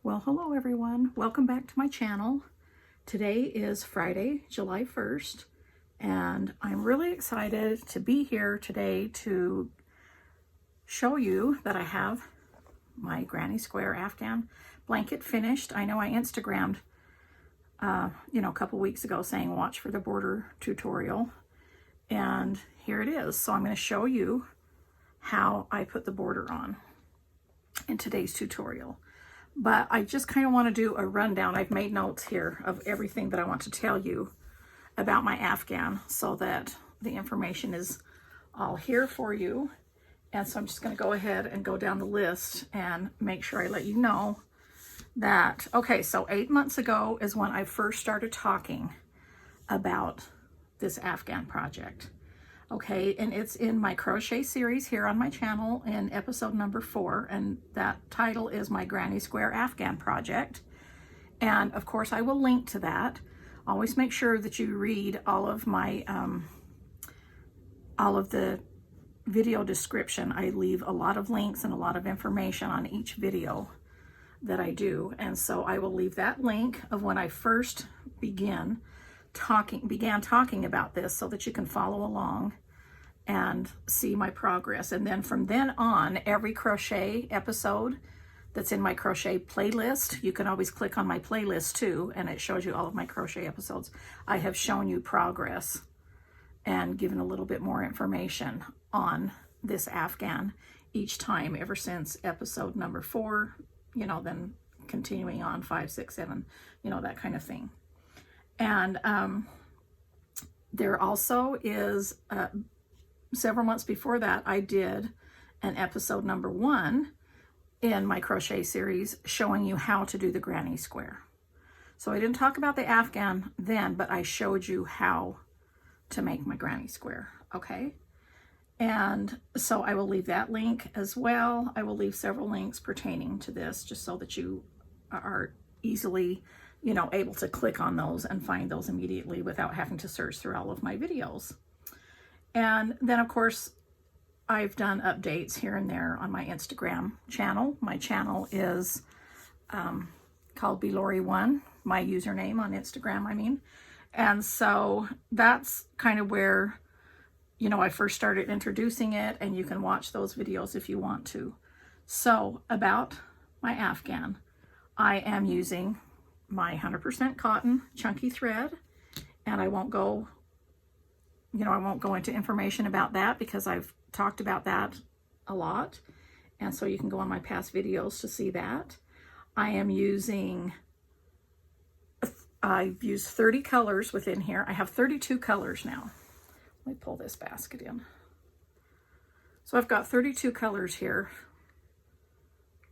Well, hello everyone. Welcome back to my channel. Today is Friday, July 1st, and I'm really excited to be here today to show you that I have my Granny Square Afghan blanket finished. I know I Instagrammed, a couple weeks ago saying watch for the border tutorial, and here it is. So I'm going to show you how I put the border on in today's tutorial. But I just kind of want to do a rundown. I've made notes here of everything that I want to tell you about my Afghan so that the information is all here for you. And so I'm just going to go ahead and go down the list and make sure I let you know that, okay, so 8 months ago is when I first started talking about this Afghan project. Okay, and it's in my crochet series here on my channel in episode number 4, and that title is my Granny Square Afghan project. And of course I will link to that. Always make sure that you read all of my all of the video description. I leave a lot of links and a lot of information on each video that I do, and so I will leave that link of when I first began talking about this so that you can follow along and see my progress. And then from then on, every crochet episode that's in my crochet playlist, you can always click on my playlist too, and it shows you all of my crochet episodes. I have shown you progress and given a little bit more information on this Afghan each time ever since episode number 4, then continuing on 5, 6, 7, that kind of thing. And there also is several months before that, I did an episode number 1 in my crochet series showing you how to do the Granny Square. So I didn't talk about the Afghan then, but I showed you how to make my Granny Square, okay? And so I will leave that link as well. I will leave several links pertaining to this just so that you are easily able to click on those and find those immediately without having to search through all of my videos. And then of course, I've done updates here and there on my Instagram channel. My channel is called Lori1, my username on Instagram, I mean. And so that's kind of where, I first started introducing it, and you can watch those videos if you want to. So about my Afghan, I am using my 100% cotton chunky thread, and I won't go into information about that because I've talked about that a lot, and so you can go on my past videos to see that. I've used 30 colors within here. I have 32 colors now. Let me pull this basket in. So I've got 32 colors here.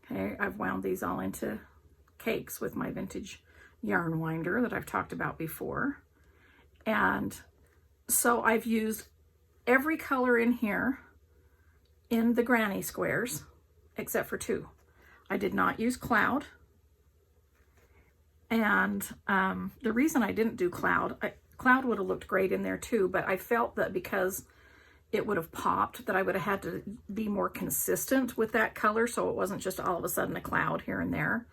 Okay, I've wound these all into cakes with my vintage yarn winder that I've talked about before. And so I've used every color in here in the granny squares except for 2. I did not use cloud. And the reason I didn't do cloud would have looked great in there too, but I felt that because it would have popped, that I would have had to be more consistent with that color, so it wasn't just all of a sudden a cloud here and there.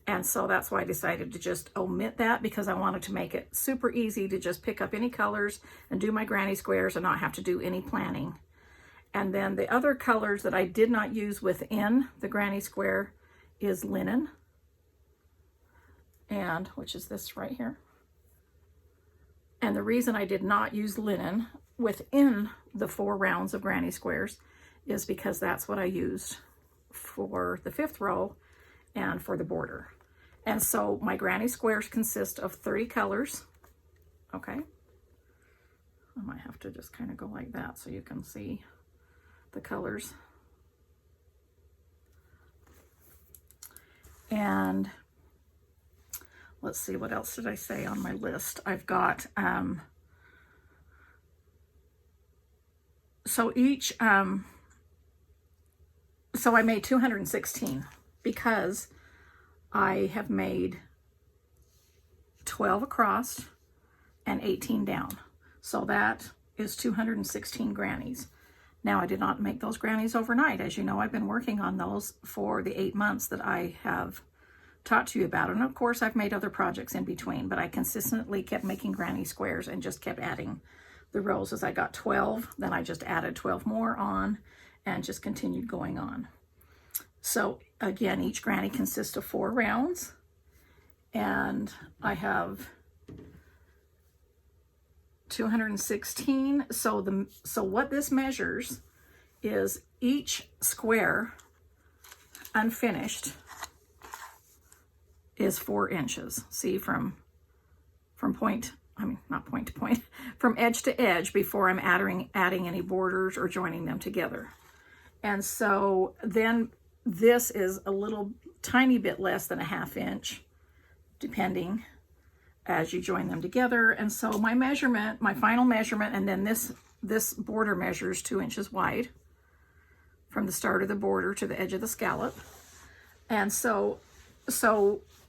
And so that's why I decided to just omit that, because I wanted to make it super easy to just pick up any colors and do my granny squares and not have to do any planning. And then the other colors that I did not use within the granny square is linen, and which is this right here. And the reason I did not use linen within the 4 rounds of granny squares is because that's what I used for the 5th row and for the border. And so my granny squares consist of 30 colors. Okay. I might have to just kind of go like that so you can see the colors. And let's see, what else did I say on my list? I've got, so I made 216 because I have made 12 across and 18 down. So that is 216 grannies. Now, I did not make those grannies overnight. As you know, I've been working on those for the 8 months that I have talked to you about. And of course, I've made other projects in between, but I consistently kept making granny squares and just kept adding the rows. As I got 12, then I just added 12 more on and just continued going on. So again, each granny consists of 4 rounds, and I have 216. So what this measures is each square unfinished is 4 inches. See, from point, I mean, not point to point, from edge to edge before I'm adding any borders or joining them together. And so then this is a little tiny bit less than a 1/2 inch, depending as you join them together. And so my measurement, my final measurement, and then this border measures 2 inches wide from the start of the border to the edge of the scallop. And so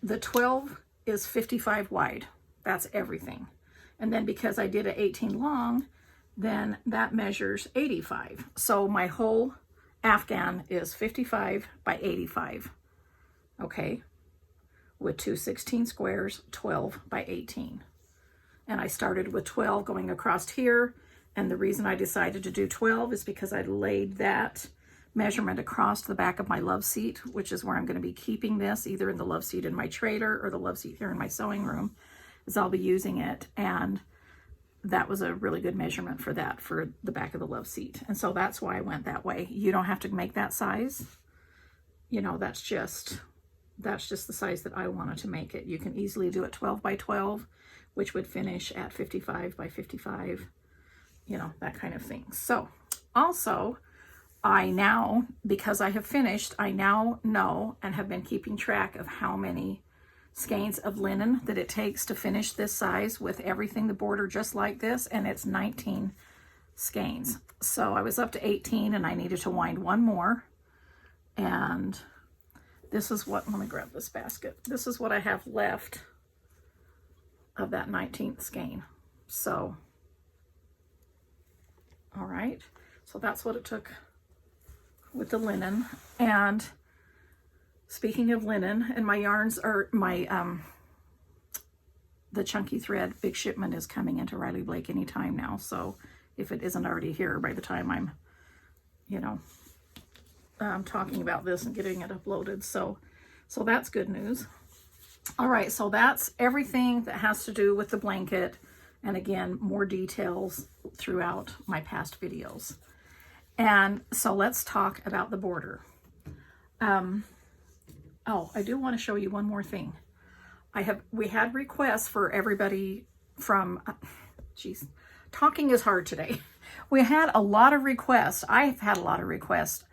the 12 is 55 wide. That's everything. And then because I did an 18 long, then that measures 85. So my whole Afghan is 55 by 85. Okay. With 2 16 squares, 12 by 18. And I started with 12 going across here. And the reason I decided to do 12 is because I laid that measurement across the back of my love seat, which is where I'm going to be keeping this, either in the love seat in my trailer or the love seat here in my sewing room, as I'll be using it. And that was a really good measurement for that, for the back of the love seat. And so that's why I went that way. You don't have to make that size. You know, that's just the size that I wanted to make it. You can easily do it 12 by 12, which would finish at 55 by 55, you know, that kind of thing. So also, I now, because I have finished, I now know and have been keeping track of how many skeins of linen that it takes to finish this size with everything, the border just like this, and it's 19 skeins. So I was up to 18 and I needed to wind 1 more. And this is what, let me grab this basket. This is what I have left of that 19th skein. So, all right. So that's what it took with the linen. And speaking of linen, and my yarns are the chunky thread big shipment is coming into Riley Blake anytime now. So if it isn't already here by the time I'm, you know, talking about this and getting it uploaded. So that's good news. All right. So that's everything that has to do with the blanket. And again, more details throughout my past videos. And so let's talk about the border. Oh, I do want to show you one more thing. We had requests for everybody from, talking is hard today. We had a lot of requests. I've had a lot of requests,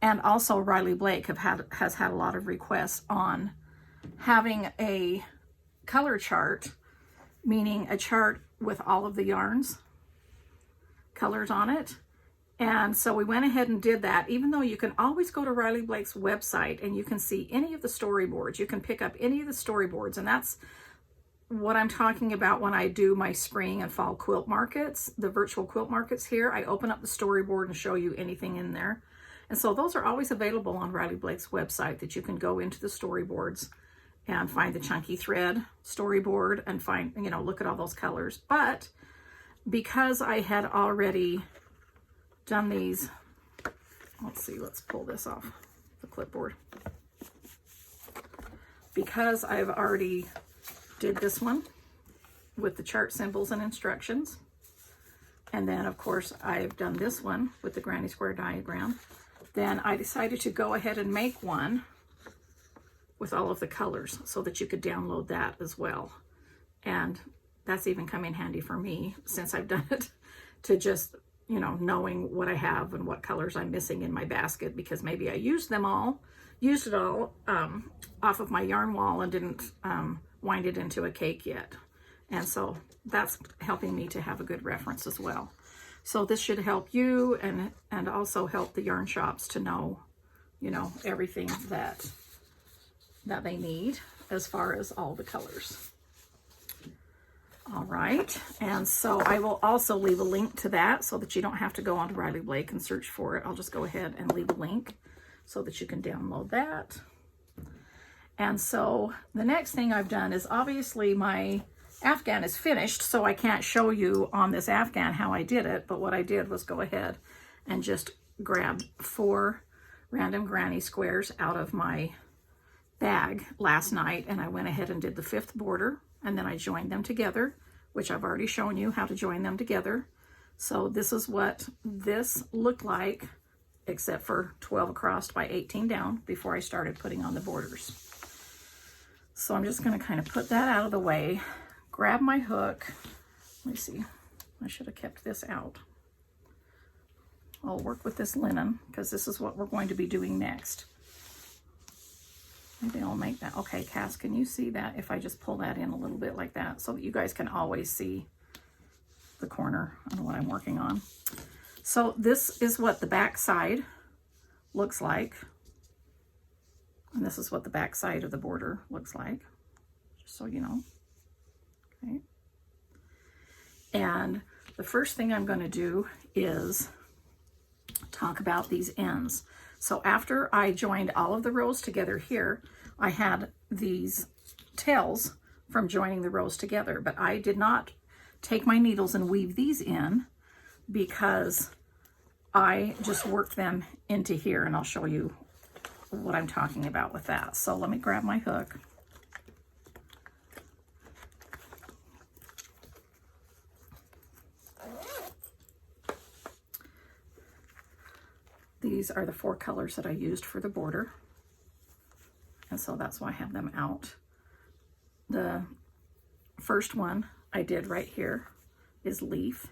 and also Riley Blake has had a lot of requests on having a color chart, meaning a chart with all of the yarns, colors on it. And so we went ahead and did that, even though you can always go to Riley Blake's website and you can see any of the storyboards. You can pick up any of the storyboards, and that's what I'm talking about when I do my spring and fall quilt markets, the virtual quilt markets here. I open up the storyboard and show you anything in there. And so those are always available on Riley Blake's website, that you can go into the storyboards and find the chunky thread storyboard and find, you know, look at all those colors. But because I had already done these, let's see, let's pull this off the clipboard. Because I've already did this one with the chart symbols and instructions, and then of course I've done this one with the Granny Square diagram, then I decided to go ahead and make one with all of the colors so that you could download that as well. And that's even come in handy for me since I've done it, to just, you know, knowing what I have and what colors I'm missing in my basket, because maybe I used it all off of my yarn wall and didn't wind it into a cake yet. And so that's helping me to have a good reference as well. So this should help you and also help the yarn shops to know, you know, everything that they need as far as all the colors. All right, and so I will also leave a link to that so that you don't have to go onto Riley Blake and search for it. I'll just go ahead and leave a link so that you can download that. And so the next thing I've done is, obviously my Afghan is finished, so I can't show you on this Afghan how I did it, but what I did was go ahead and just grab 4 random granny squares out of my bag last night, and I went ahead and did the 5th border, and then I joined them together, which I've already shown you how to join them together. So this is what this looked like, except for 12 across by 18 down before I started putting on the borders. So I'm just going to kind of put that out of the way, grab my hook. Let me see, I should have kept this out. I'll work with this linen because this is what we're going to be doing next. Maybe I'll make that. Okay, Cass, can you see that if I just pull that in a little bit like that so that you guys can always see the corner on what I'm working on? So this is what the back side looks like. And this is what the back side of the border looks like, just so you know. Okay. And the first thing I'm going to do is talk about these ends. So after I joined all of the rows together here, I had these tails from joining the rows together, but I did not take my needles and weave these in because I just worked them into here, and I'll show you what I'm talking about with that. So let me grab my hook. These are the 4 colors that I used for the border, and so that's why I have them out. The first one I did right here is leaf,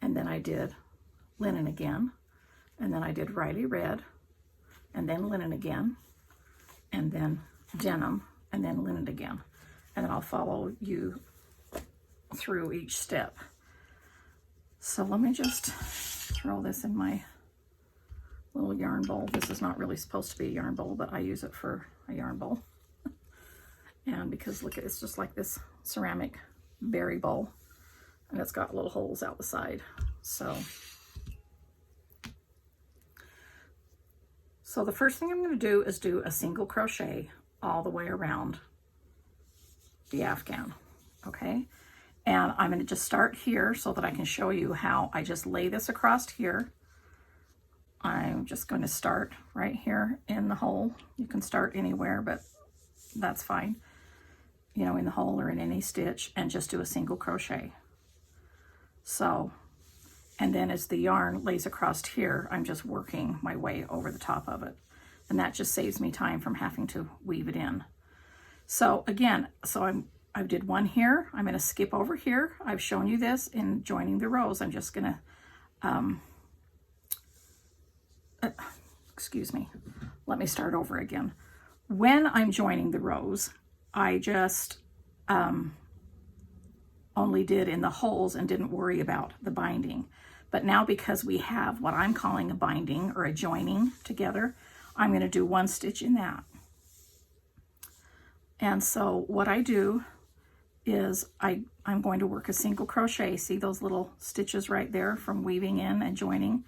and then I did linen again, and then I did Riley red, and then linen again, and then denim, and then linen again. And then I'll follow you through each step. So let me just throw this in my little yarn bowl. This is not really supposed to be a yarn bowl, but I use it for a yarn bowl. And because look, it's just like this ceramic berry bowl, and it's got little holes out the side. So the first thing I'm going to do is do a single crochet all the way around the Afghan, okay? And I'm going to just start here so that I can show you how I just lay this across here. I'm just going to start right here in the hole. You can start anywhere, but that's fine. You know, in the hole or in any stitch, and just do a single crochet. So, and then as the yarn lays across here, I'm just working my way over the top of it. And that just saves me time from having to weave it in. So again, I did one here. I'm going to skip over here. I've shown you this in joining the rows. I'm just going to, excuse me, let me start over again. When I'm joining the rows, I just only did in the holes and didn't worry about the binding. But now, because we have what I'm calling a binding or a joining together, I'm going to do 1 stitch in that. And so what I do is I'm going to work a single crochet. See those little stitches right there from weaving in and joining?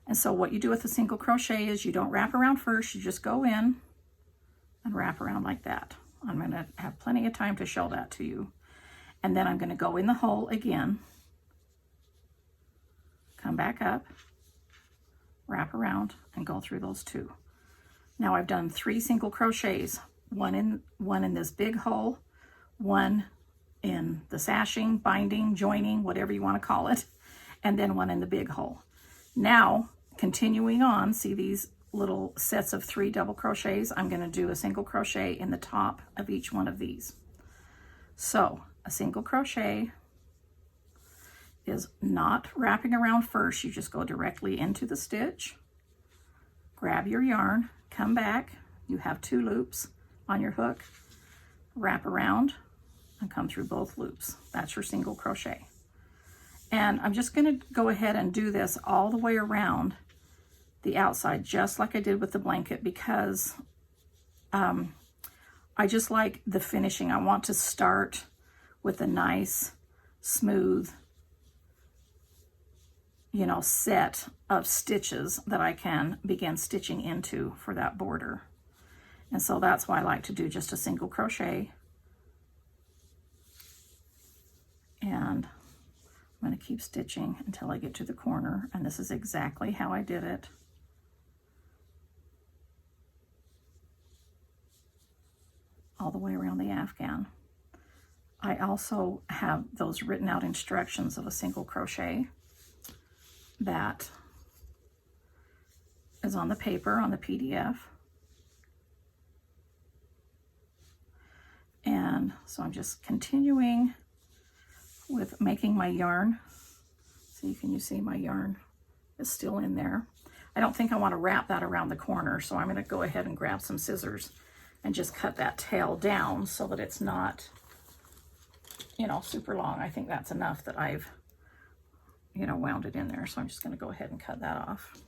And so what you do with a single crochet is you don't wrap around first, you just go in and wrap around like that. I'm going to have plenty of time to show that to you. And then I'm going to go in the hole again, come back up, wrap around, and go through those 2. Now I've done 3 single crochets, one in this big hole, one in the sashing, binding, joining, whatever you want to call it, and then one in the big hole. Now, continuing on, see these little sets of 3 double crochets? I'm going to do a single crochet in the top of each one of these. So a single crochet is not wrapping around first. You just go directly into the stitch, grab your yarn, come back. You have 2 loops on your hook, wrap around, and come through both loops. That's your single crochet. And I'm just going to go ahead and do this all the way around the outside, just like I did with the blanket, because I just like the finishing. I want to start with a nice, smooth, set of stitches that I can begin stitching into for that border. And so that's why I like to do just a single crochet. And I'm going to keep stitching until I get to the corner, and this is exactly how I did it. All the way around the Afghan. I also have those written out instructions of a single crochet that is on the paper, on the PDF. And so I'm just continuing with making my yarn. So you see my yarn is still in there. I don't think I want to wrap that around the corner, so I'm going to go ahead and grab some scissors and just cut that tail down so that it's not, you know, super long. I think that's enough that I've, you know, wound it in there. So I'm just going to go ahead and cut that off.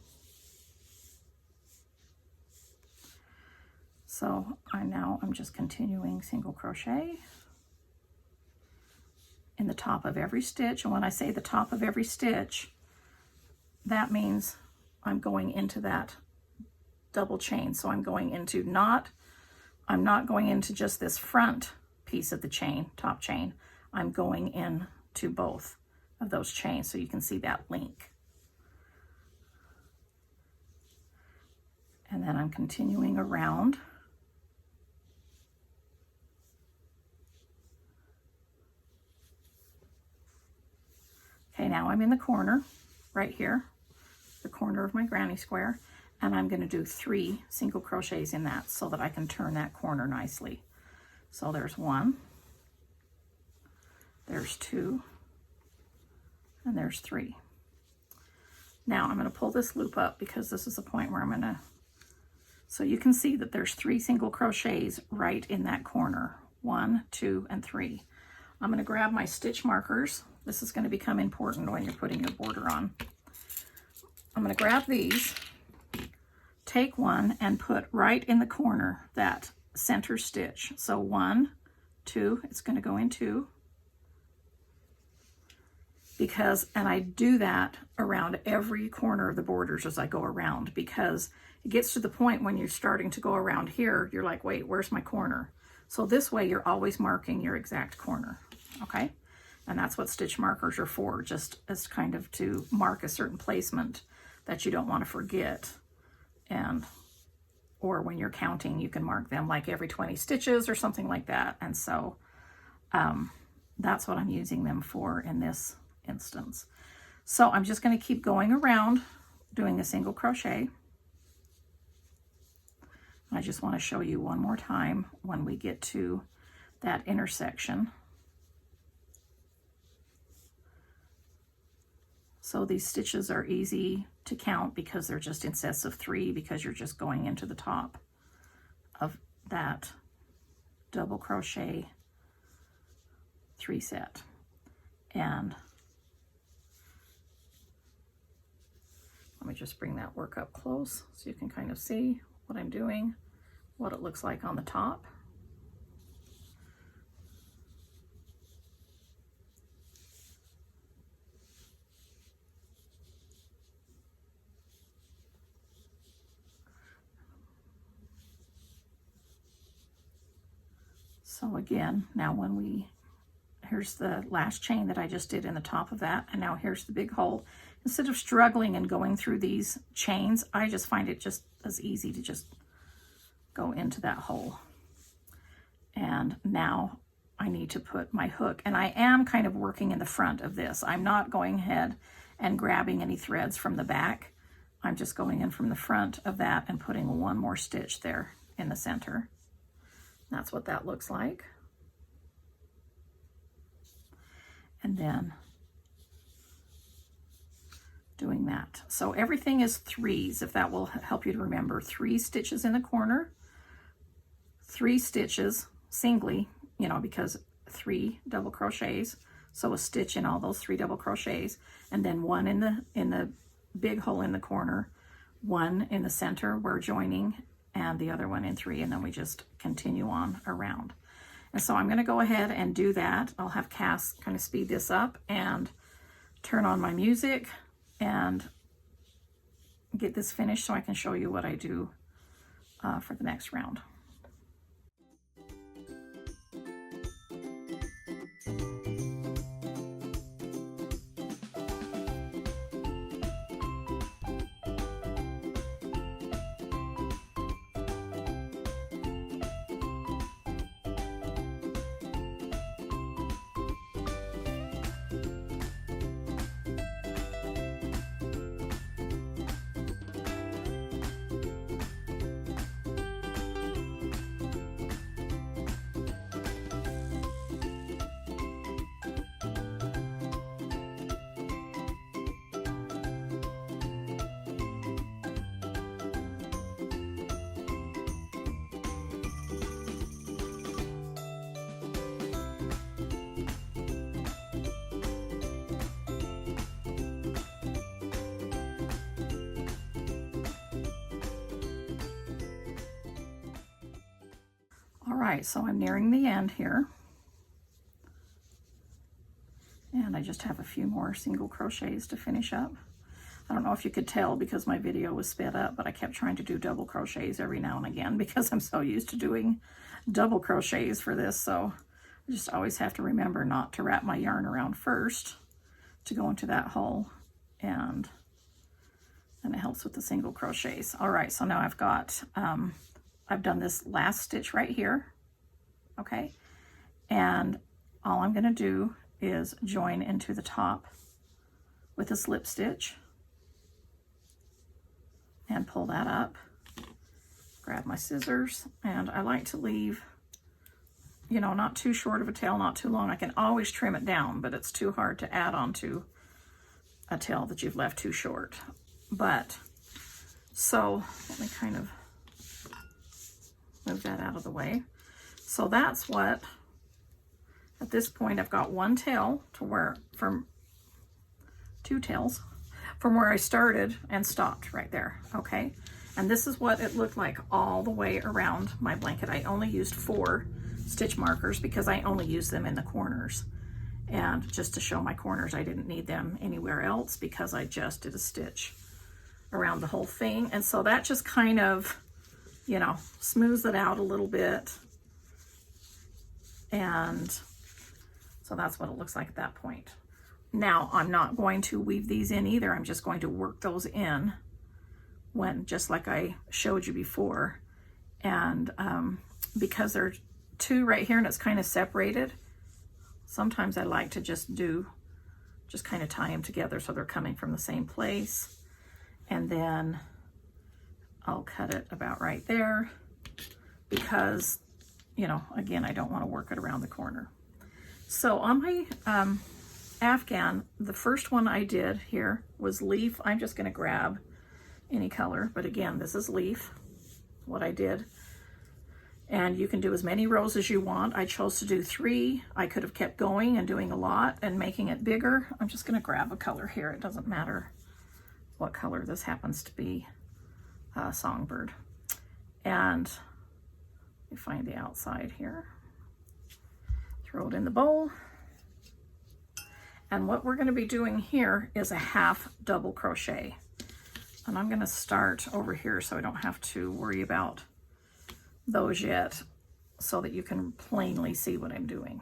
So I'm just continuing single crochet in the top of every stitch. And when I say the top of every stitch, that means I'm going into that double chain. So I'm going into I'm not going into just this front piece of the chain, top chain. I'm going into both of those chains so you can see that link. And then I'm continuing around. Okay, now I'm in the corner right here, the corner of my granny square, and I'm going to do 3 single crochets in that so that I can turn that corner nicely. So there's 1, there's 2, and there's 3. Now I'm going to pull this loop up because this is the point where I'm going to, so you can see that there's 3 single crochets right in that corner, 1, 2, and 3. I'm going to grab my stitch markers. This is going to become important when you're putting your border on. I'm going to grab these, take one, and put right in the corner that center stitch. So 1, 2, it's going to go in 2. And I do that around every corner of the borders as I go around, because it gets to the point when you're starting to go around here, you're like, wait, where's my corner? So this way you're always marking your exact corner, okay? And that's what stitch markers are for, just as kind of to mark a certain placement that you don't want to forget. Or when you're counting, you can mark them like every 20 stitches or something like that. And so that's what I'm using them for in this instance. So I'm just going to keep going around doing a single crochet. I just want to show you one more time when we get to that intersection. So these stitches are easy to count because they're just in sets of 3, because you're just going into the top of that double crochet 3 set. And let me just bring that work up close so you can kind of see what I'm doing, what it looks like on the top. So again, now here's the last chain that I just did in the top of that, and now here's the big hole. Instead of struggling and going through these chains, I just find it just as easy to just go into that hole. And now I need to put my hook, and I am kind of working in the front of this. I'm not going ahead and grabbing any threads from the back. I'm just going in from the front of that and putting one more stitch there in the center. That's what that looks like. And then doing that. So everything is 3s, if that will help you to remember. 3 stitches in the corner, 3 stitches singly, you know, because 3 double crochets. So a stitch in all those 3 double crochets, and then 1 in the big hole in the corner, 1 in the center where joining, and the other one in 3, and then we just continue on around. And so I'm going to go ahead and do that. I'll have Cass kind of speed this up and turn on my music and get this finished so I can show you what I do for the next round. right, so I'm nearing the end here. And I just have a few more single crochets to finish up. I don't know if you could tell because my video was sped up, but I kept trying to do double crochets every now and again because I'm so used to doing double crochets for this. So I just always have to remember not to wrap my yarn around first to go into that hole, and it helps with the single crochets. All right, so now I've got, I've done this last stitch right here, okay? And all I'm gonna do is join into the top with a slip stitch and pull that up, grab my scissors, and I like to leave, you know, not too short of a tail, not too long. I can always trim it down, but it's too hard to add on to a tail that you've left too short. But, so let me kind of move that out of the way. So that's what, at this point, I've got one tail to where, from two tails, from where I started and stopped right there, okay? And this is what it looked like all the way around my blanket. I only used 4 stitch markers because I only used them in the corners. And just to show my corners, I didn't need them anywhere else because I just did a stitch around the whole thing. And so that just kind of, you know, smooths it out a little bit. And so that's what it looks like at that point. Now, I'm not going to weave these in either. I'm just going to work those in when, just like I showed you before. And because there are 2 right here and it's kind of separated, sometimes I like to just kind of tie them together so they're coming from the same place. And then I'll cut it about right there because, you know, again, I don't want to work it around the corner. So on my Afghan, the first one I did here was leaf. I'm just going to grab any color, but again, this is leaf, what I did. And you can do as many rows as you want. I chose to do 3. I could have kept going and doing a lot and making it bigger. I'm just going to grab a color here. It doesn't matter what color this happens to be, Songbird. And let me find the outside here. Throw it in the bowl. And what we're going to be doing here is a half double crochet. And I'm going to start over here so I don't have to worry about those yet, so that you can plainly see what I'm doing.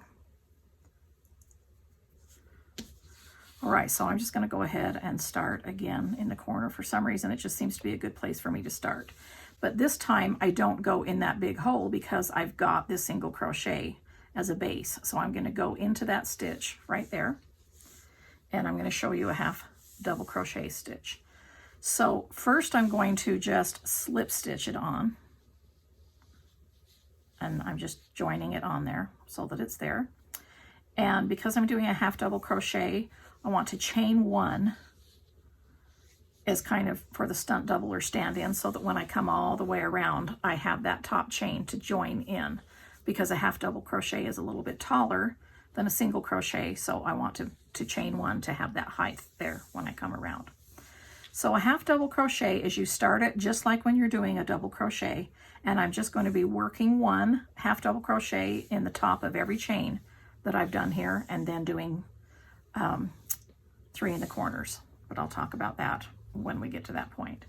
All right, so I'm just going to go ahead and start again in the corner. For some reason, it just seems to be a good place for me to start. But this time I don't go in that big hole because I've got this single crochet as a base. So I'm going to go into that stitch right there, and I'm going to show you a half double crochet stitch. So first I'm going to just slip stitch it on, and I'm just joining it on there so that it's there. And because I'm doing a half double crochet, I want to chain 1 as kind of for the stunt double or stand-in, so that when I come all the way around, I have that top chain to join in, because a half double crochet is a little bit taller than a single crochet, so I want to chain 1 to have that height there when I come around. So a half double crochet is you start it just like when you're doing a double crochet, and I'm just going to be working 1 half double crochet in the top of every chain that I've done here, and then doing 3 in the corners, but I'll talk about that when we get to that point.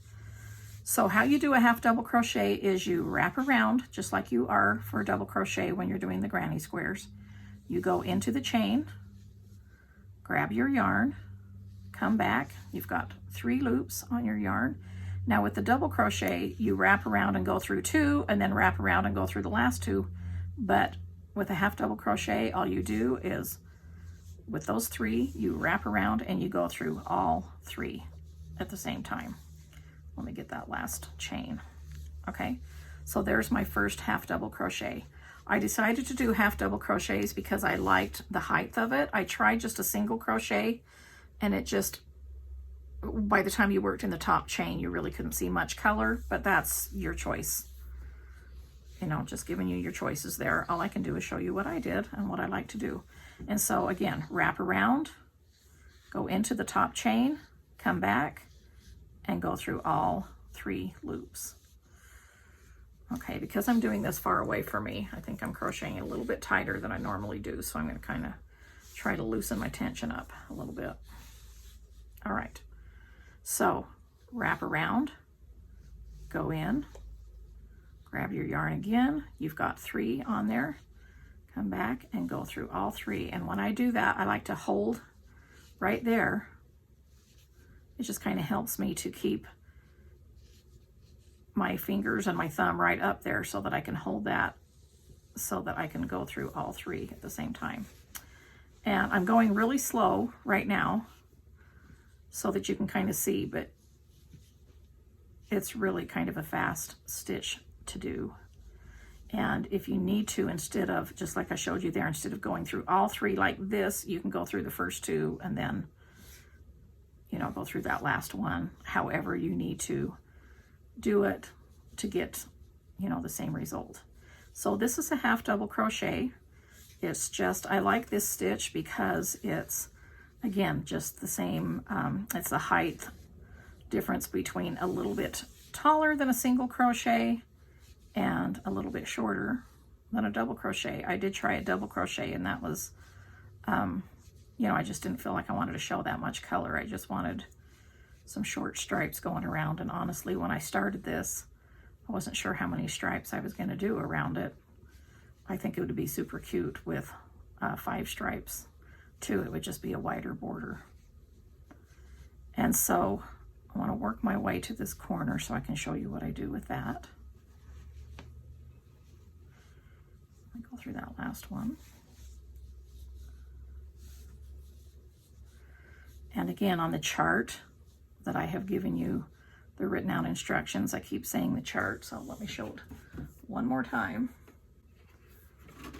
So how you do a half double crochet is you wrap around just like you are for a double crochet when you're doing the granny squares. You go into the chain, grab your yarn, come back, you've got 3 loops on your yarn. Now with the double crochet, you wrap around and go through 2, and then wrap around and go through the last 2. But with a half double crochet, all you do is, with those 3, you wrap around and you go through all 3 at the same time. Let me get that last chain. Okay, so there's my first half double crochet. I decided to do half double crochets because I liked the height of it. I tried just a single crochet, and it just, by the time you worked in the top chain, you really couldn't see much color, but that's your choice. You know, just giving you your choices there. All I can do is show you what I did and what I like to do. And so again, wrap around, go into the top chain, come back, and go through all 3 loops. Okay, because I'm doing this far away from me, I think I'm crocheting a little bit tighter than I normally do, so I'm going to kind of try to loosen my tension up a little bit. All right, so wrap around, go in, grab your yarn again. You've got 3 on there. Come back and go through all 3. And when I do that, I like to hold right there. It just kind of helps me to keep my fingers and my thumb right up there so that I can hold that, so that I can go through all 3 at the same time. And I'm going really slow right now so that you can kind of see, but it's really kind of a fast stitch to do. And if you need to, instead of, just like I showed you there, instead of going through all 3 like this, you can go through the first 2 and then, you know, go through that last one, however you need to do it to get, you know, the same result. So this is a half double crochet. It's just, I like this stitch because it's, again, just the same, it's the height difference between a little bit taller than a single crochet and a little bit shorter than a double crochet. I did try a double crochet, and that was, you know, I just didn't feel like I wanted to show that much color. I just wanted some short stripes going around, and honestly, when I started this, I wasn't sure how many stripes I was going to do around it. I think it would be super cute with 5 stripes too. It would just be a wider border. And so I want to work my way to this corner so I can show you what I do with that. I go through that last one. And again, on the chart that I have given you, the written out instructions, I keep saying the chart, so let me show it one more time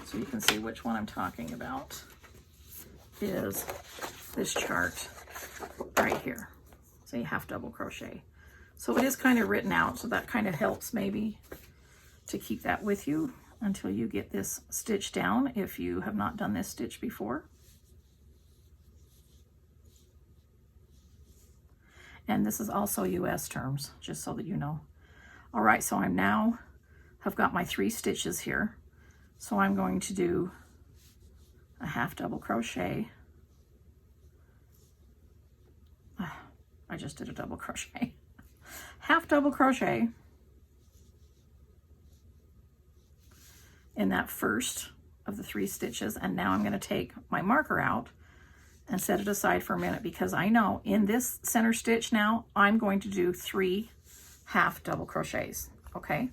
so you can see which one I'm talking about. Is this chart right here. See, half double crochet. So it is kind of written out, so that kind of helps maybe to keep that with you until you get this stitch down if you have not done this stitch before. And this is also US terms, just so that you know. All right, so I'm now have got my 3 stitches here. So I'm going to do a half double crochet. I just did a double crochet. Half double crochet in that first of the 3 stitches. And now I'm going to take my marker out and set it aside for a minute, because I know in this center stitch now, I'm going to do 3 half double crochets, okay?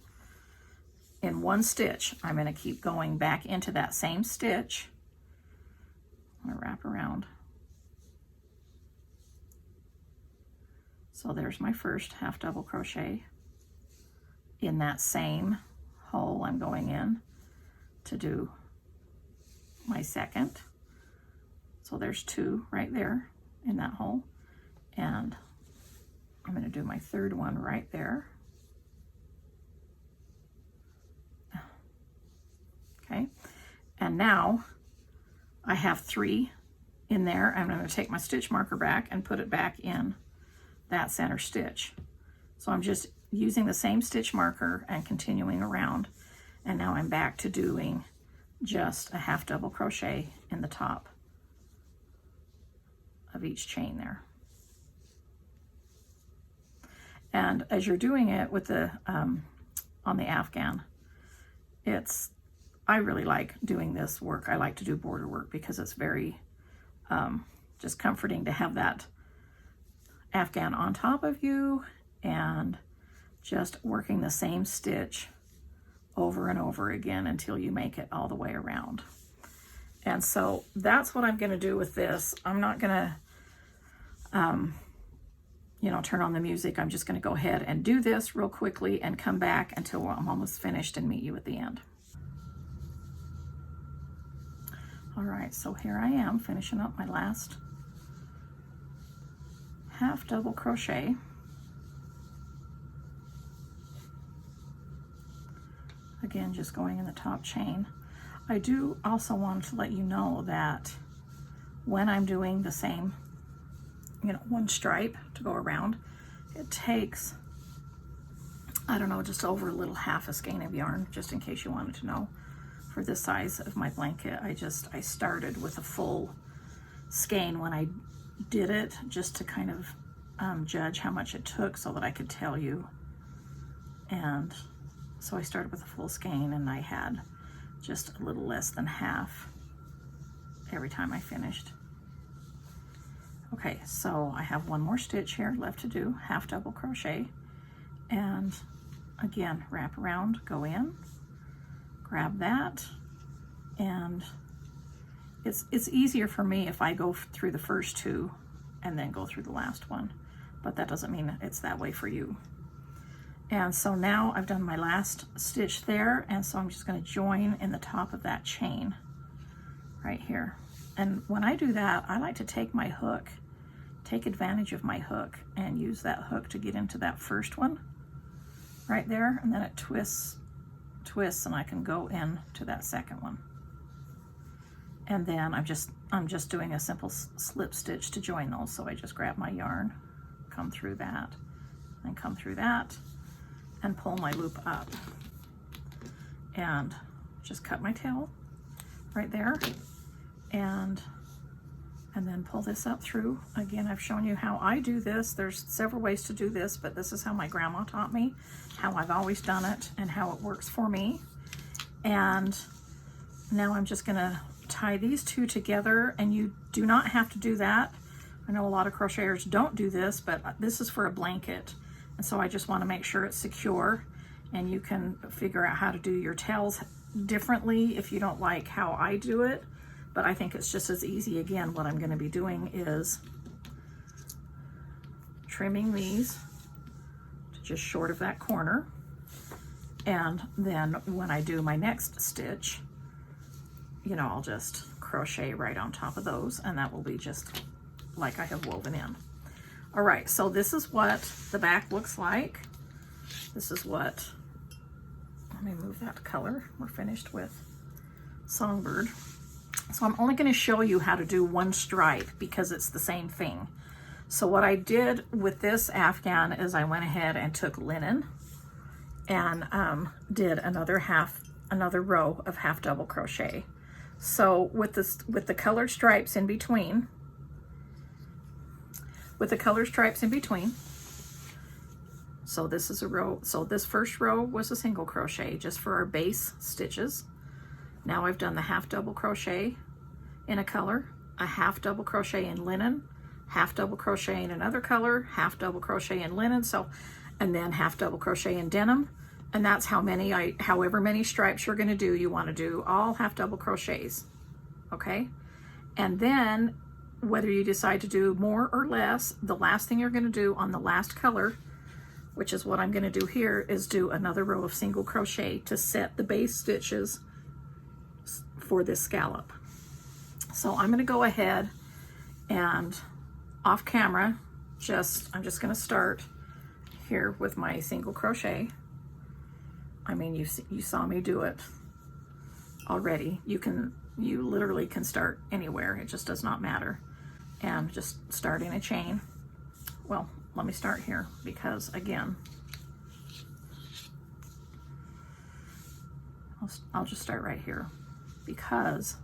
In one stitch, I'm going to keep going back into that same stitch. I'm going to wrap around. So there's my first half double crochet. In that same hole, I'm going in to do my second. So there's 2 right there in that hole. And I'm going to do my third one right there. Okay. And now I have 3 in there. I'm going to take my stitch marker back and put it back in that center stitch. So I'm just using the same stitch marker and continuing around. And now I'm back to doing just a half double crochet in the top of each chain there. And as you're doing it with the on the Afghan, I really like doing this work. I like to do border work because it's very just comforting to have that Afghan on top of you and just working the same stitch over and over again until you make it all the way around. And so that's what I'm going to do with this. I'm not going to you know, turn on the music. I'm just going to go ahead and do this real quickly and come back until I'm almost finished and meet you at the end. All right, so here I am finishing up my last half double crochet. Again, just going in the top chain. I do also want to let you know that when I'm doing the same, you know, one stripe to go around, it takes I don't know, just over a little half a skein of yarn, just in case you wanted to know. For this size of my blanket, I started with a full skein when I did it, just to kind of judge how much it took so that I could tell you. And so I started with a full skein, and I had just a little less than half every time I finished. Okay, so I have one more stitch here left to do, half double crochet, and again, wrap around, go in, grab that, and it's easier for me if I go through the first two and then go through the last one, but that doesn't mean it's that way for you. And so now I've done my last stitch there, and so I'm just going to join in the top of that chain right here. And when I do that, I like to take my hook, take advantage of my hook, and use that hook to get into that first one right there, and then it twists, and I can go into that second one. And then I'm just doing a simple slip stitch to join those. So I just grab my yarn, come through that, and come through that, and pull my loop up, and just cut my tail right there, and then pull this up through. Again, I've shown you how I do this. There's several ways to do this, but this is how my grandma taught me, how I've always done it, and how it works for me. And now I'm just gonna tie these two together, and you do not have to do that. I know a lot of crocheters don't do this, but this is for a blanket. And so I just want to make sure it's secure, and you can figure out how to do your tails differently if you don't like how I do it. But I think it's just as easy. Again, what I'm going to be doing is trimming these to just short of that corner. And then when I do my next stitch, you know, I'll just crochet right on top of those, and that will be just like I have woven in. All right, so this is what the back looks like. This is what, let me move that color. We're finished with Songbird. So I'm only going to show you how to do one stripe because it's the same thing. So what I did with this Afghan is I went ahead and took linen and did another row of half double crochet. So with the colored stripes in between, so this is a row, so this first row was a single crochet just for our base stitches. Now I've done the half double crochet in a color, a half double crochet in linen, half double crochet in another color, half double crochet in linen, so, and then half double crochet in denim. And that's how many, however many stripes you're going to do, you want to do all half double crochets, okay? And then whether you decide to do more or less, the last thing you're going to do on the last color, which is what I'm going to do here, is do another row of single crochet to set the base stitches for this scallop. So I'm going to go ahead and off camera, I'm just going to start here with my single crochet. I mean, you saw me do it already. You literally can start anywhere. It just does not matter. And just starting a chain. Well, let me start here because again, I'll just start right here because,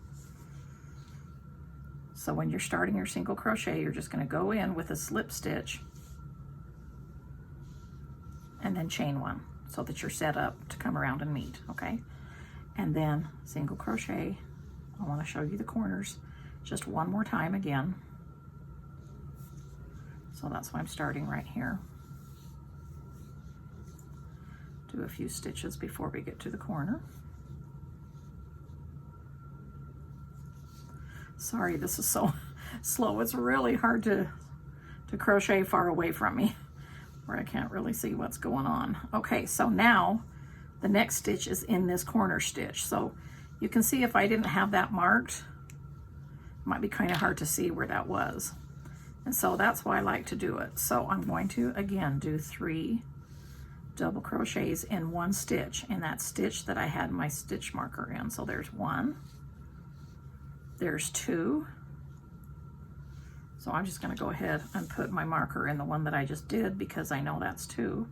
so when you're starting your single crochet, you're just going to go in with a slip stitch and then chain one so that you're set up to come around and meet, okay? And then single crochet. I want to show you the corners just one more time again. So that's why I'm starting right here. Do a few stitches before we get to the corner. Sorry, this is so slow. It's really hard to crochet far away from me where I can't really see what's going on. Okay, so now the next stitch is in this corner stitch. So you can see if I didn't have that marked, it might be kind of hard to see where that was. And so that's why I like to do it. So I'm going to, again, do 3 double crochets in one stitch, in that stitch that I had my stitch marker in. So there's 1, there's 2. So I'm just going to go ahead and put my marker in the one that I just did because I know that's 2.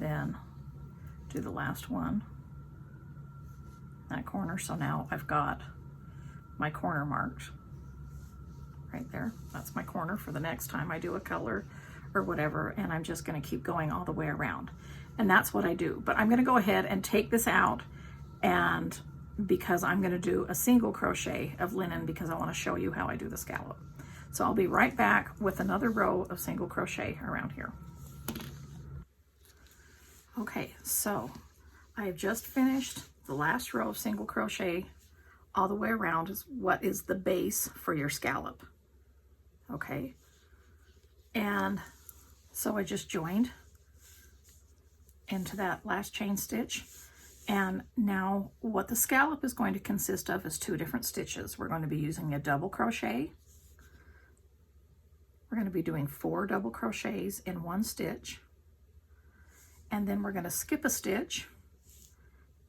then do the last one, that corner. So now I've got my corner marked right there. That's my corner for the next time I do a color or whatever, and I'm just going to keep going all the way around. And that's what I do. But I'm going to go ahead and take this out, and because I'm going to do a single crochet of linen because I want to show you how I do the scallop. So I'll be right back with another row of single crochet around here. Okay, so I have just finished the last row of single crochet all the way around. Is what is the base for your scallop. Okay, and so I just joined into that last chain stitch, and now what the scallop is going to consist of is 2 different stitches. We're going to be using a double crochet. We're going to be doing 4 double crochets in 1 stitch, and then we're going to skip a stitch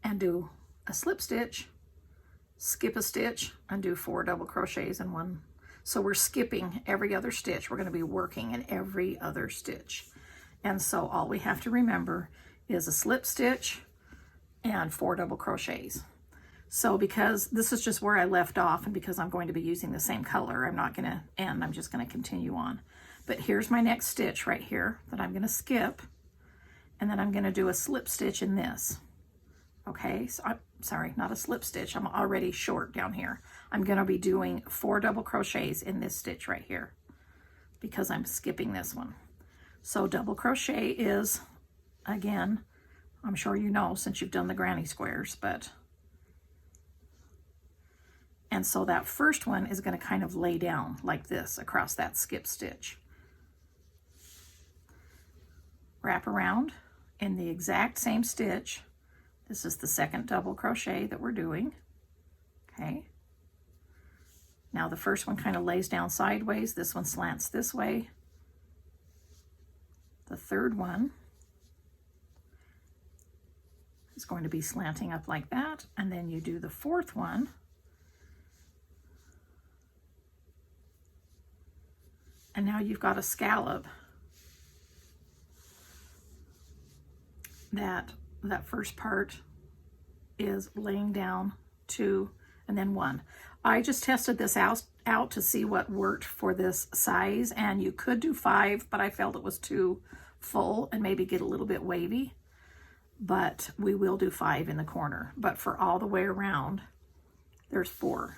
and do a slip stitch, skip a stitch, and do 4 double crochets in 1. So we're skipping every other stitch. We're going to be working in every other stitch. And so all we have to remember is a slip stitch and 4 double crochets. So because this is just where I left off, and because I'm going to be using the same color, I'm not going to end, I'm just going to continue on. But here's my next stitch right here that I'm going to skip, and then I'm going to do a slip stitch in this. Okay, so I'm sorry, not a slip stitch. I'm already short down here. I'm going to be doing 4 double crochets in this stitch right here because I'm skipping this one. So double crochet is, again, I'm sure you know since you've done the granny squares, and so that first one is going to kind of lay down like this across that skip stitch. Wrap around in the exact same stitch. This is the second double crochet that we're doing. Okay. Now the first one kind of lays down sideways. This one slants this way. The third one is going to be slanting up like that. And then you do the fourth one. And now you've got a scallop that first part is laying down 2 and then 1. I just tested this out to see what worked for this size, and you could do 5, but I felt it was too full and maybe get a little bit wavy. But we will do 5 in the corner. But for all the way around, there's 4.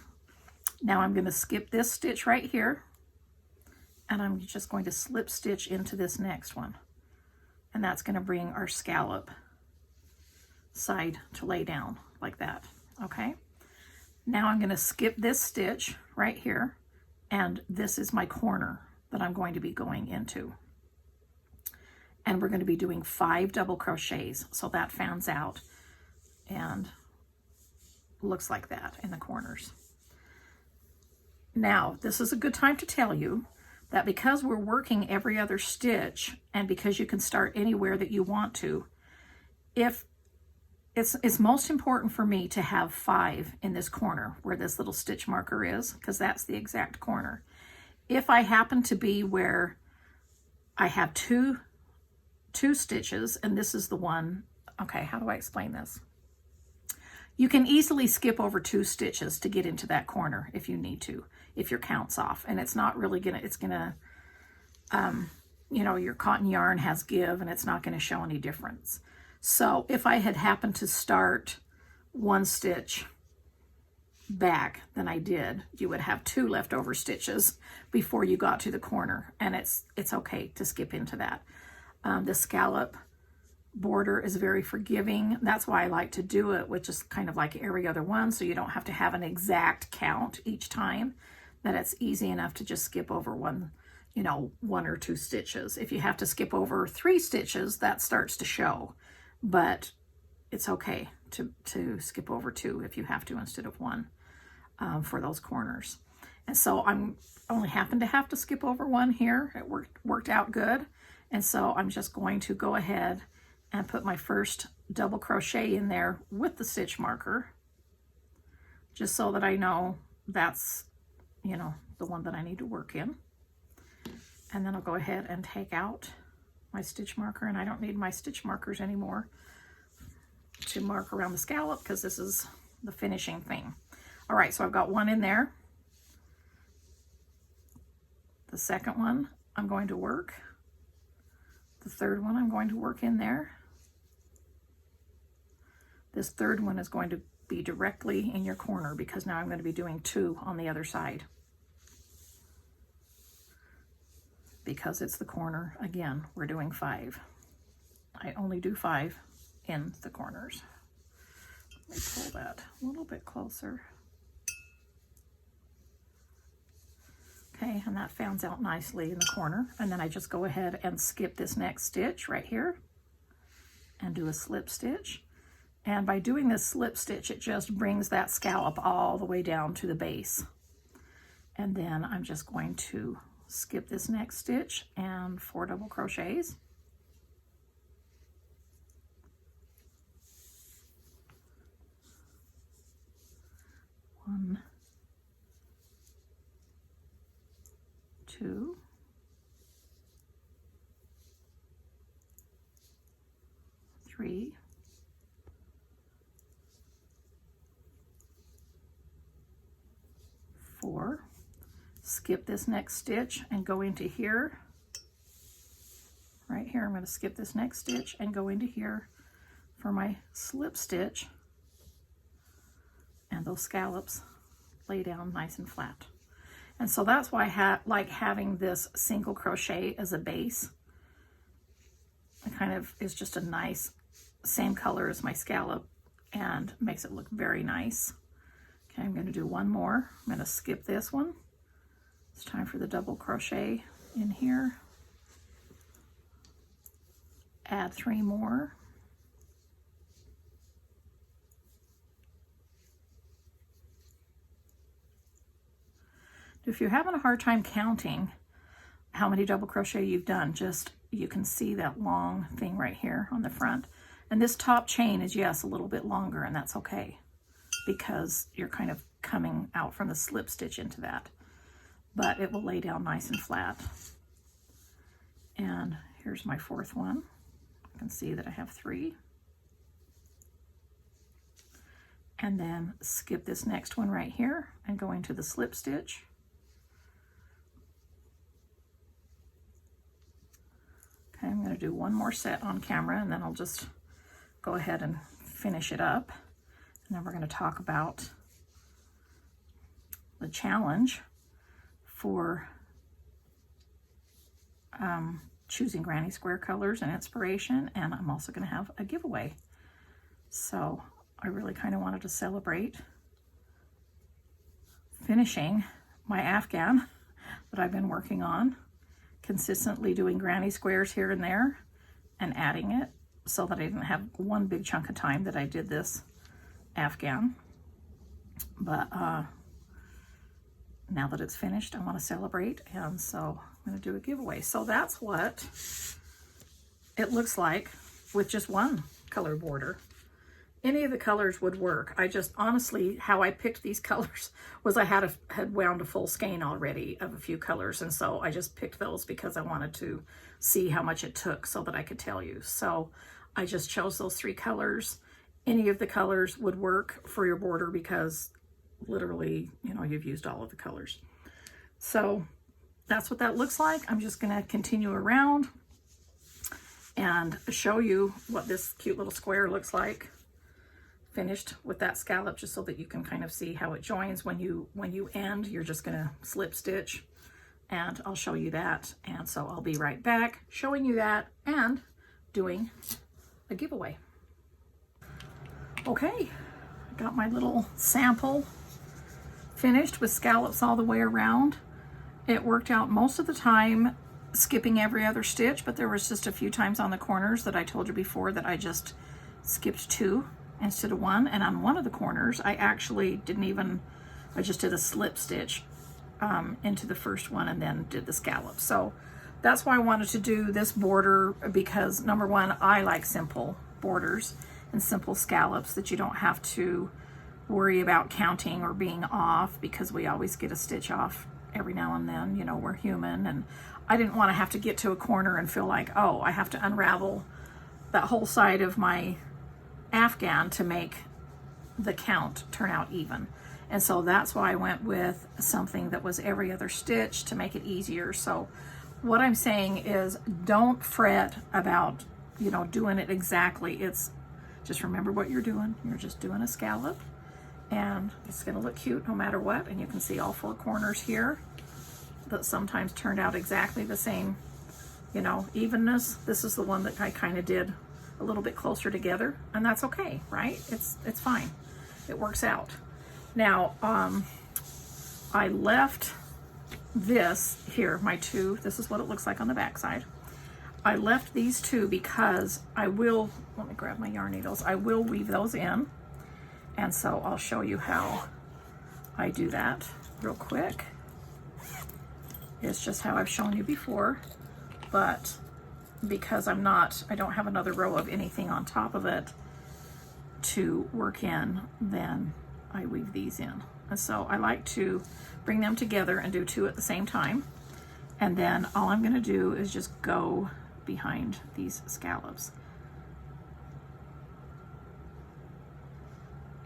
Now I'm going to skip this stitch right here, and I'm just going to slip stitch into this next one. And that's going to bring our scallop side to lay down like that. Okay, now I'm going to skip this stitch right here, and this is my corner that I'm going to be going into, and we're going to be doing 5 double crochets, so that fans out and looks like that in the corners. Now this is a good time to tell you that because we're working every other stitch, and because you can start anywhere that you want to, if it's most important for me to have 5 in this corner where this little stitch marker is, because that's the exact corner. If I happen to be where I have two stitches, and this is the one, okay, how do I explain this? You can easily skip over 2 stitches to get into that corner if you need to, if your count's off, and it's not really gonna, it's gonna, you know, your cotton yarn has give, and it's not gonna show any difference. So if I had happened to start 1 stitch back than I did, you would have 2 leftover stitches before you got to the corner, and it's okay to skip into that. The scallop border is very forgiving. That's why I like to do it with just kind of like every other one, so you don't have to have an exact count each time, that it's easy enough to just skip over 1, you know, 1 or 2 stitches. If you have to skip over 3 stitches, that starts to show, but it's okay to skip over 2 if you have to instead of 1 for those corners. And so I'm only happened to have to skip over 1 here. It worked out good. And so I'm just going to go ahead and put my first double crochet in there with the stitch marker, just so that I know that's, you know, the one that I need to work in. And then I'll go ahead and take out my stitch marker, and I don't need my stitch markers anymore to mark around the scallop because this is the finishing thing. All right, so I've got one in there. The second one I'm going to work. The third one I'm going to work in there. This third one is going to be directly in your corner because now I'm going to be doing 2 on the other side. Because it's the corner, again, we're doing 5. I only do 5 in the corners. Let me pull that a little bit closer. Okay, and that fans out nicely in the corner. And then I just go ahead and skip this next stitch right here and do a slip stitch. And by doing this slip stitch, it just brings that scallop all the way down to the base. And then I'm just going to skip this next stitch and 4 double crochets. One, 2, 3, 4. Skip this next stitch and go into here. Right here, I'm going to skip this next stitch and go into here for my slip stitch. And those scallops lay down nice and flat. And so that's why I like having this single crochet as a base. It kind of is just a nice, same color as my scallop and makes it look very nice. Okay, I'm going to do one more. I'm going to skip this one. It's time for the double crochet in here. Add 3 more. If you're having a hard time counting how many double crochet you've done, just you can see that long thing right here on the front. And this top chain is, yes, a little bit longer, and that's okay because you're kind of coming out from the slip stitch into that. But it will lay down nice and flat. And here's my 4th one. You can see that I have 3. And then skip this next one right here and go into the slip stitch. Okay, I'm going to do one more set on camera and then I'll just go ahead and finish it up. And then we're going to talk about the challenge for choosing Granny Square colors and inspiration, and I'm also going to have a giveaway. So I really kind of wanted to celebrate finishing my Afghan that I've been working on, consistently doing granny squares here and there and adding it so that I didn't have one big chunk of time that I did this Afghan. But now that it's finished, I want to celebrate, and so I'm going to do a giveaway. So that's what it looks like with just one color border. Any of the colors would work. I just, honestly, how I picked these colors was I had wound a full skein already of a few colors, and so I just picked those because I wanted to see how much it took so that I could tell you. So I just chose those 3 colors. Any of the colors would work for your border because literally, you know, you've used all of the colors. So that's what that looks like. I'm just going to continue around and show you what this cute little square looks like finished with that scallop, just so that you can kind of see how it joins. When you end, you're just going to slip stitch, and I'll show you that. And so I'll be right back showing you that and doing a giveaway. Okay, I got my little sample finished with scallops all the way around. It worked out most of the time skipping every other stitch, but there was just a few times on the corners that I told you before that I just skipped 2 instead of 1. And on one of the corners, I actually I just did a slip stitch into the first one and then did the scallop. So that's why I wanted to do this border, because number one, I like simple borders and simple scallops that you don't have to worry about counting or being off, because we always get a stitch off every now and then, you know, we're human, and I didn't want to have to get to a corner and feel like, oh, I have to unravel that whole side of my Afghan to make the count turn out even. And so that's why I went with something that was every other stitch to make it easier. So what I'm saying is, don't fret about, you know, doing it exactly. It's just remember what you're doing. You're just doing a scallop, and it's going to look cute no matter what. And you can see all 4 corners here that sometimes turned out exactly the same, you know, evenness. This is the one that I kind of did a little bit closer together, and that's okay, right? It's fine. It works out. Now, I left this here, my 2. This is what it looks like on the back side. I left these 2 because I will, let me grab my yarn needles, I will weave those in. And so I'll show you how I do that real quick. It's just how I've shown you before, but because I don't have another row of anything on top of it to work in, then I weave these in. And so I like to bring them together and do 2 at the same time. And then all I'm going to do is just go behind these scallops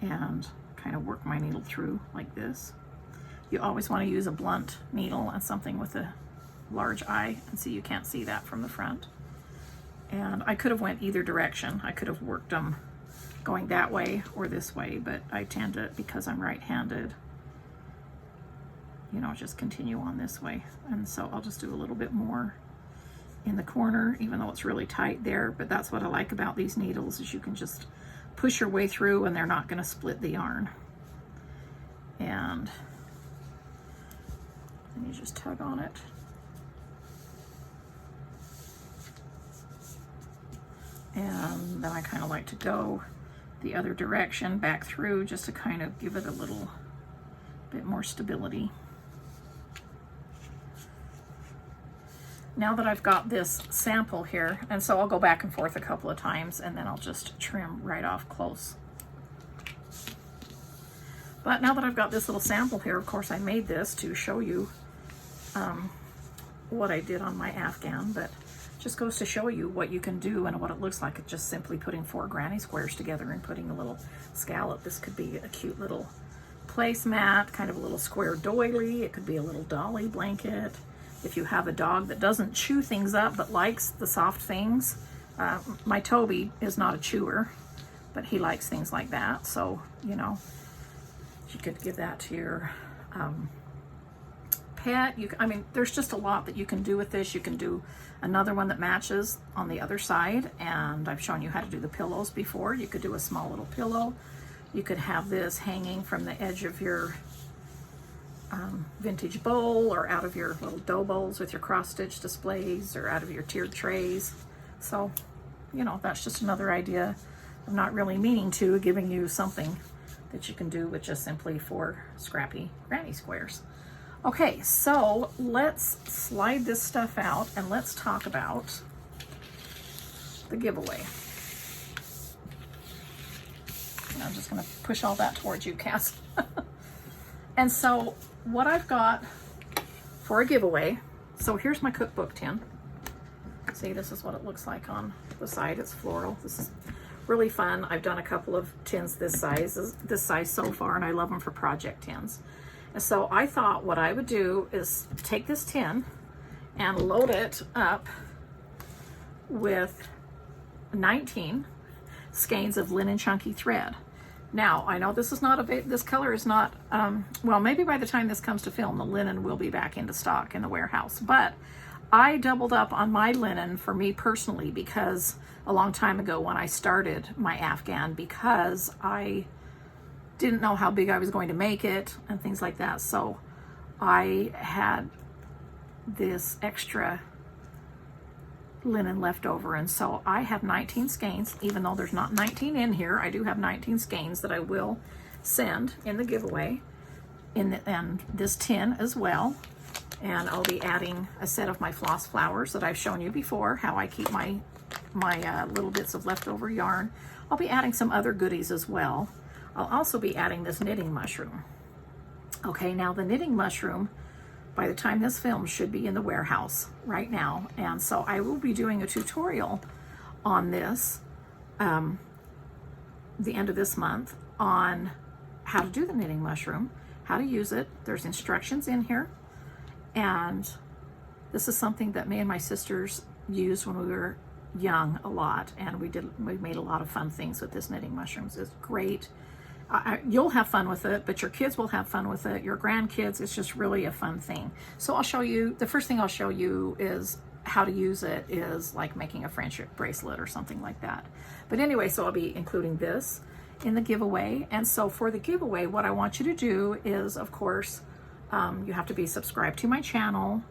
and kind of work my needle through like this. You always want to use a blunt needle and something with a large eye, and so you can't see that from the front. And I could have went either direction. I could have worked them going that way or this way, but I tend to, because I'm right-handed, you know, just continue on this way. And so I'll just do a little bit more in the corner, even though it's really tight there. But that's what I like about these needles, is you can just push your way through and they're not going to split the yarn. And then you just tug on it. And then I kind of like to go the other direction back through, just to kind of give it a little bit more stability. Now that I've got this sample here, and so I'll go back and forth a couple of times, and then I'll just trim right off close. But now that I've got this little sample here, of course I made this to show you what I did on my Afghan, but just goes to show you what you can do and what it looks like. It's just simply putting 4 granny squares together and putting a little scallop. This could be a cute little placemat, kind of a little square doily. It could be a little dolly blanket. If you have a dog that doesn't chew things up but likes the soft things, my Toby is not a chewer, but he likes things like that. So, you know, you could give that to your pet. I mean, there's just a lot that you can do with this. You can do another one that matches on the other side, and I've shown you how to do the pillows before. You could do a small little pillow. You could have this hanging from the edge of your vintage bowl, or out of your little dough bowls with your cross-stitch displays, or out of your tiered trays. So, you know, that's just another idea of not really meaning to, giving you something that you can do with just simply 4 scrappy granny squares. Okay, so let's slide this stuff out and let's talk about the giveaway. And I'm just going to push all that towards you, Cass. And so what I've got for a giveaway, so here's my cookbook tin. See, this is what it looks like on the side. It's floral. This is really fun. I've done a couple of tins this size so far, and I love them for project tins. And so I thought what I would do is take this tin and load it up with 19 skeins of linen chunky thread. Now, I know this is not this color is not, well, maybe by the time this comes to film, the linen will be back into stock in the warehouse, but I doubled up on my linen for me personally, because a long time ago when I started my Afghan, because I didn't know how big I was going to make it and things like that. So I had this extra linen left over, and so I have 19 skeins. Even though there's not 19 in here, I do have 19 skeins that I will send in the giveaway in this tin as well. And I'll be adding a set of my floss flowers that I've shown you before, how I keep my little bits of leftover yarn. I'll be adding some other goodies as well. I'll also be adding this knitting mushroom. Okay, now the knitting mushroom, by the time this film should be in the warehouse right now. And so I will be doing a tutorial on this the end of this month on how to do the knitting mushroom, how to use it. There's instructions in here, and this is something that me and my sisters used when we were young a lot, and we made a lot of fun things with this knitting mushrooms. It's great. You'll have fun with it, but your kids will have fun with it, your grandkids. It's just really a fun thing. So I'll show you, the first thing I'll show you is how to use it, is like making a friendship bracelet or something like that. But anyway, so I'll be including this in the giveaway. And so for the giveaway, what I want you to do is, of course, you have to be subscribed to my channel.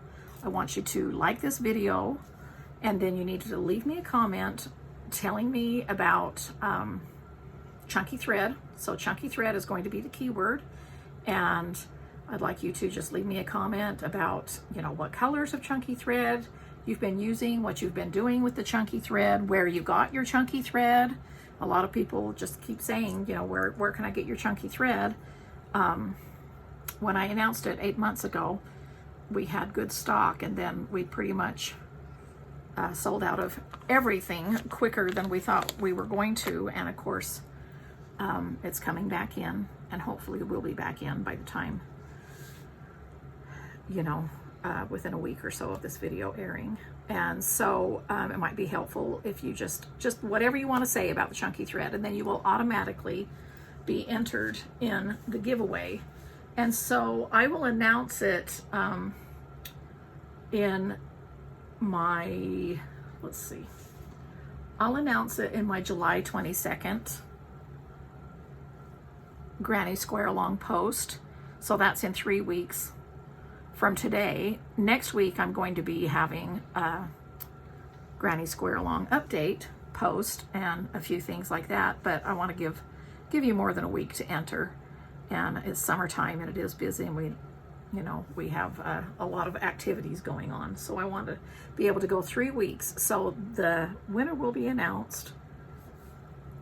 I want you to like this video, and then you need to leave me a comment telling me about chunky thread. So chunky thread is going to be the keyword, and I'd like you to just leave me a comment about, you know, what colors of chunky thread you've been using, what you've been doing with the chunky thread, where you got your chunky thread. A lot of people just keep saying, you know, where can I get your chunky thread? When I announced it 8 months ago, we had good stock, and then we pretty much sold out of everything quicker than we thought we were going to. And of course, it's coming back in, and hopefully we'll be back in by the time, you know, within a week or so of this video airing. And so it might be helpful if you just whatever you want to say about the chunky thread, and then you will automatically be entered in the giveaway. And so I will announce it in my, let's see, I'll announce it in my July 22nd Granny Square Along post. So that's in 3 weeks from today. Next week I'm going to be having a Granny Square Along update post and a few things like that, but I want to give you more than a week to enter. And it's summertime and it is busy, and we have a lot of activities going on. So I want to be able to go 3 weeks. So the winner will be announced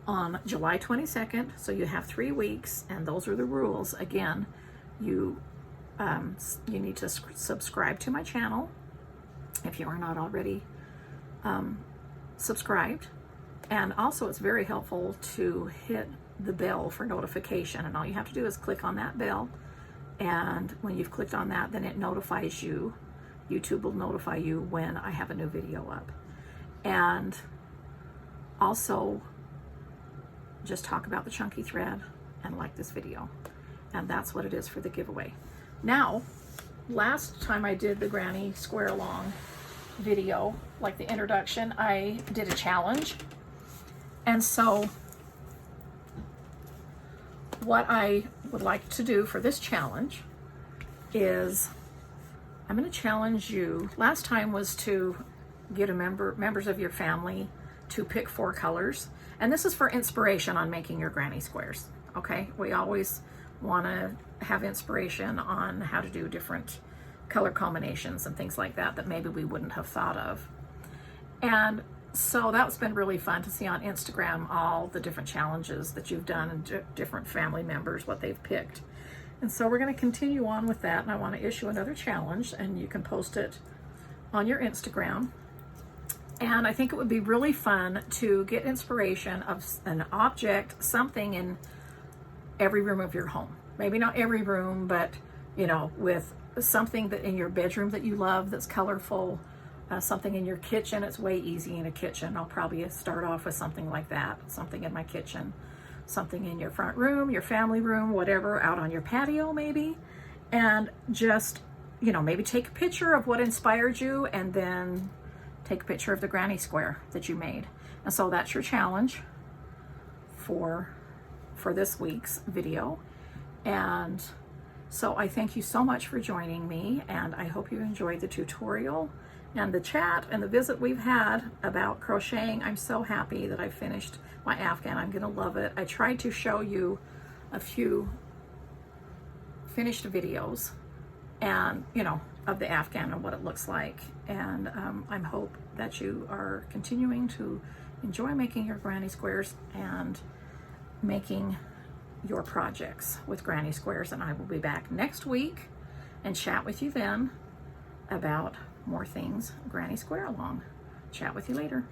on July 22nd. So you have 3 weeks, and those are the rules. Again, you need to subscribe to my channel if you are not already subscribed. And also it's very helpful to hit the bell for notification, and all you have to do is click on that bell, and when you've clicked on that, then it notifies you. YouTube will notify you when I have a new video up. And also just talk about the chunky thread and like this video, and that's what it is for the giveaway. Now, last time I did the Granny Square Along video, like the introduction, I did a challenge. And so what I would like to do for this challenge is I'm going to challenge you. Last time was to get members of your family to pick 4 colors. And this is for inspiration on making your granny squares. Okay, we always want to have inspiration on how to do different color combinations and things like that maybe we wouldn't have thought of. And so that's been really fun to see on Instagram, all the different challenges that you've done and different family members, what they've picked. And so we're going to continue on with that, and I want to issue another challenge, and you can post it on your Instagram. And I think it would be really fun to get inspiration of an object, something in every room of your home. Maybe not every room, but you know, with something that in your bedroom that you love that's colorful, something in your kitchen. It's way easy in a kitchen. I'll probably start off with something like that, something in my kitchen, something in your front room, your family room, whatever, out on your patio maybe. And just, you know, maybe take a picture of what inspired you, and then take a picture of the granny square that you made. And so that's your challenge for this week's video. And so I thank you so much for joining me, and I hope you enjoyed the tutorial and the chat and the visit we've had about crocheting. I'm so happy that I finished my Afghan. I'm gonna love it. I tried to show you a few finished videos and, you know, of the Afghan and what it looks like. And I hope that you are continuing to enjoy making your granny squares and making your projects with granny squares. And I will be back next week, and chat with you then about more things Granny Square along. Chat with you later.